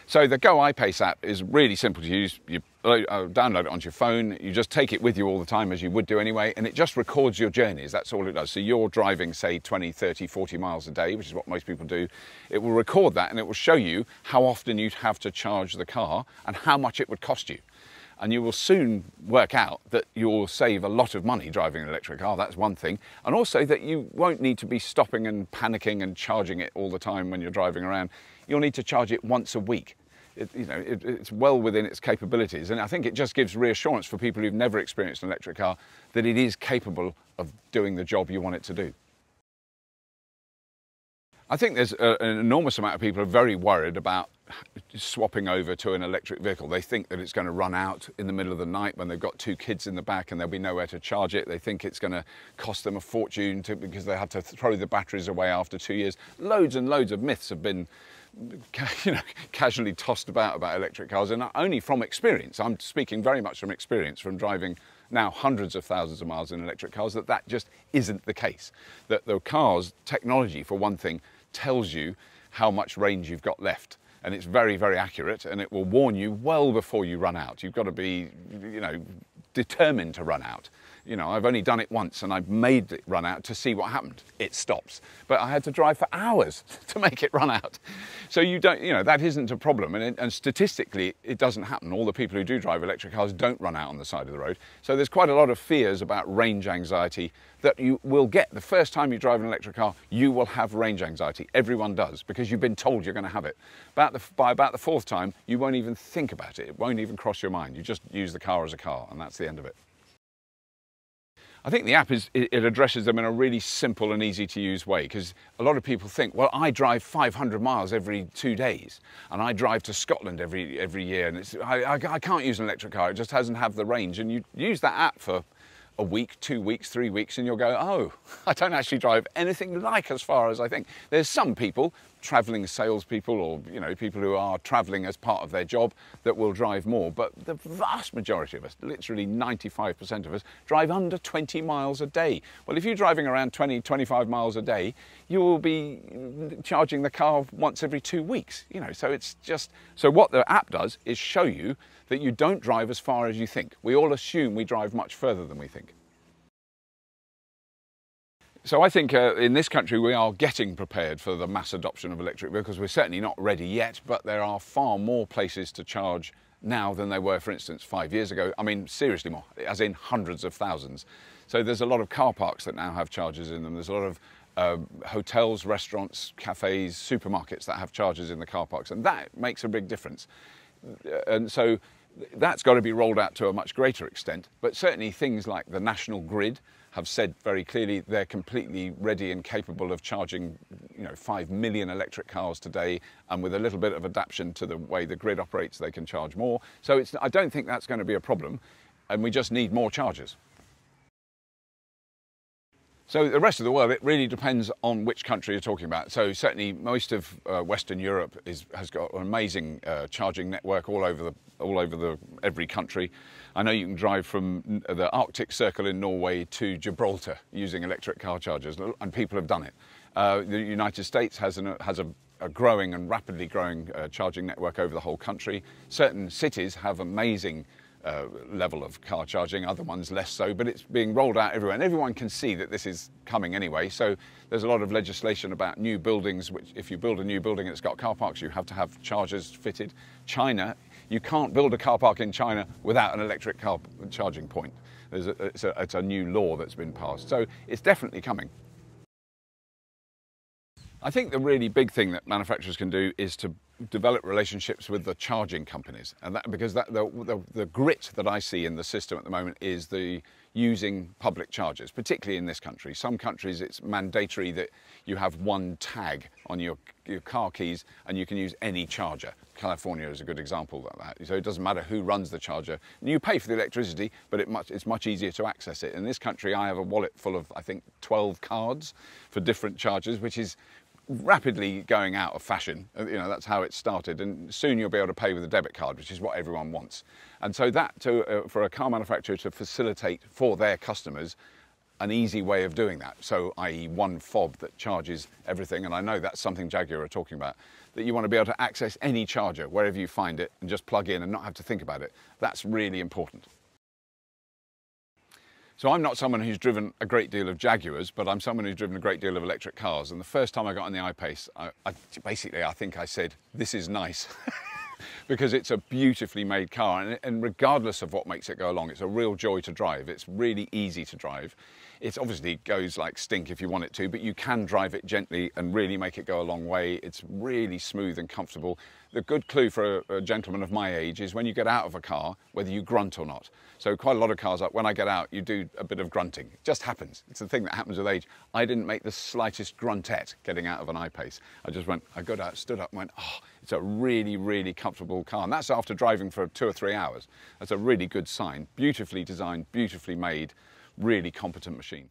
So the Go I-PACE app is really simple to use. You download it onto your phone, you just take it with you all the time as you would do anyway, and it just records your journeys. That's all it does. So you're driving, say, 20, 30, 40 miles a day, which is what most people do. It will record that and it will show you how often you'd have to charge the car and how much it would cost you. And you will soon work out that you'll save a lot of money driving an electric car. That's one thing. And also that you won't need to be stopping and panicking and charging it all the time when you're driving around. You'll need to charge it once a week. It's well within its capabilities, and I think it just gives reassurance for people who've never experienced an electric car that it is capable of doing the job you want it to do. I think there's an enormous amount of people who are very worried about swapping over to an electric vehicle. They think that it's going to run out in the middle of the night when they've got 2 kids in the back and there'll be nowhere to charge it. They think it's going to cost them a fortune because they have to throw the batteries away after 2 years. Loads and loads of myths have been casually tossed about electric cars, and not only from experience. I'm speaking very much from experience, from driving now hundreds of thousands of miles in electric cars, that just isn't the case. That the car's technology, for one thing, tells you how much range you've got left, and it's very, very accurate, and it will warn you well before you run out. You've got to be, determined to run out. I've only done it once and I've made it run out to see what happened. It stops. But I had to drive for hours to make it run out. So that isn't a problem. And statistically, it doesn't happen. All the people who do drive electric cars don't run out on the side of the road. So there's quite a lot of fears about range anxiety that you will get. The first time you drive an electric car, you will have range anxiety. Everyone does, because you've been told you're going to have it. By about the 4th time, you won't even think about it. It won't even cross your mind. You just use the car as a car, and that's the end of it. I think the app it addresses them in a really simple and easy to use way, because a lot of people think, well, I drive 500 miles every 2 days and I drive to Scotland every year, and I can't use an electric car, it just doesn't have the range. And you use that app for a week, 2 weeks, 3 weeks, and you'll go, oh, I don't actually drive anything like as far as I think. There's some people, travelling salespeople, or people who are travelling as part of their job, that will drive more, but the vast majority of us, literally 95% of us, drive under 20 miles a day. Well, if you're driving around 20, 25 miles a day, you will be charging the car once every 2 weeks. So what the app does is show you that you don't drive as far as you think. We all assume we drive much further than we think. So I think in this country we are getting prepared for the mass adoption of electric vehicles. We're certainly not ready yet, but there are far more places to charge now than there were, for instance, 5 years ago. I mean, seriously more, as in hundreds of thousands. So there's a lot of car parks that now have chargers in them. There's a lot of hotels, restaurants, cafes, supermarkets that have chargers in the car parks, and that makes a big difference. And so that's got to be rolled out to a much greater extent, but certainly things like the national grid have said very clearly they're completely ready and capable of charging 5 million electric cars today, and with a little bit of adaptation to the way the grid operates they can charge more. So I don't think that's going to be a problem, and we just need more chargers. So the rest of the world, it really depends on which country you're talking about. So certainly most of Western Europe has got an amazing charging network all over every country. I know you can drive from the Arctic Circle in Norway to Gibraltar using electric car chargers, and people have done it. The United States has a growing and rapidly growing charging network over the whole country. Certain cities have amazing level of car charging, other ones less so, but it's being rolled out everywhere, and everyone can see that this is coming anyway. So there's a lot of legislation about new buildings, which if you build a new building that's got car parks, you have to have chargers fitted. China, you can't build a car park in China without an electric car charging point. It's a new law that's been passed, so it's definitely coming. I think the really big thing that manufacturers can do is to develop relationships with the charging companies, and because the grit that I see in the system at the moment is using public chargers, particularly in this country. Some countries it's mandatory that you have one tag on your car keys and you can use any charger. California is a good example of that. So it doesn't matter who runs the charger. You pay for the electricity, but it's much easier to access it. In this country I have a wallet full of, I think, 12 cards for different chargers, which is rapidly going out of fashion. That's how it started, and soon you'll be able to pay with a debit card, which is what everyone wants. And so that for a car manufacturer to facilitate for their customers an easy way of doing that. So, i.e. one fob that charges everything, and I know that's something Jaguar are talking about, that you want to be able to access any charger wherever you find it and just plug in and not have to think about it. That's really important. So I'm not someone who's driven a great deal of Jaguars, but I'm someone who's driven a great deal of electric cars. And the first time I got on the I-PACE, I think I said, this is nice. Because it's a beautifully made car, and regardless of what makes it go along, it's a real joy to drive. It's really easy to drive. It obviously goes like stink if you want it to, but you can drive it gently and really make it go a long way. It's really smooth and comfortable. The good clue for a gentleman of my age is when you get out of a car, whether you grunt or not. So quite a lot of cars, when I get out, you do a bit of grunting. It just happens. It's a thing that happens with age. I didn't make the slightest gruntette getting out of an I-PACE. I got out, stood up and went, oh, it's a really, really comfortable car. And that's after driving for 2 or 3 hours. That's a really good sign. Beautifully designed, beautifully made, really competent machine.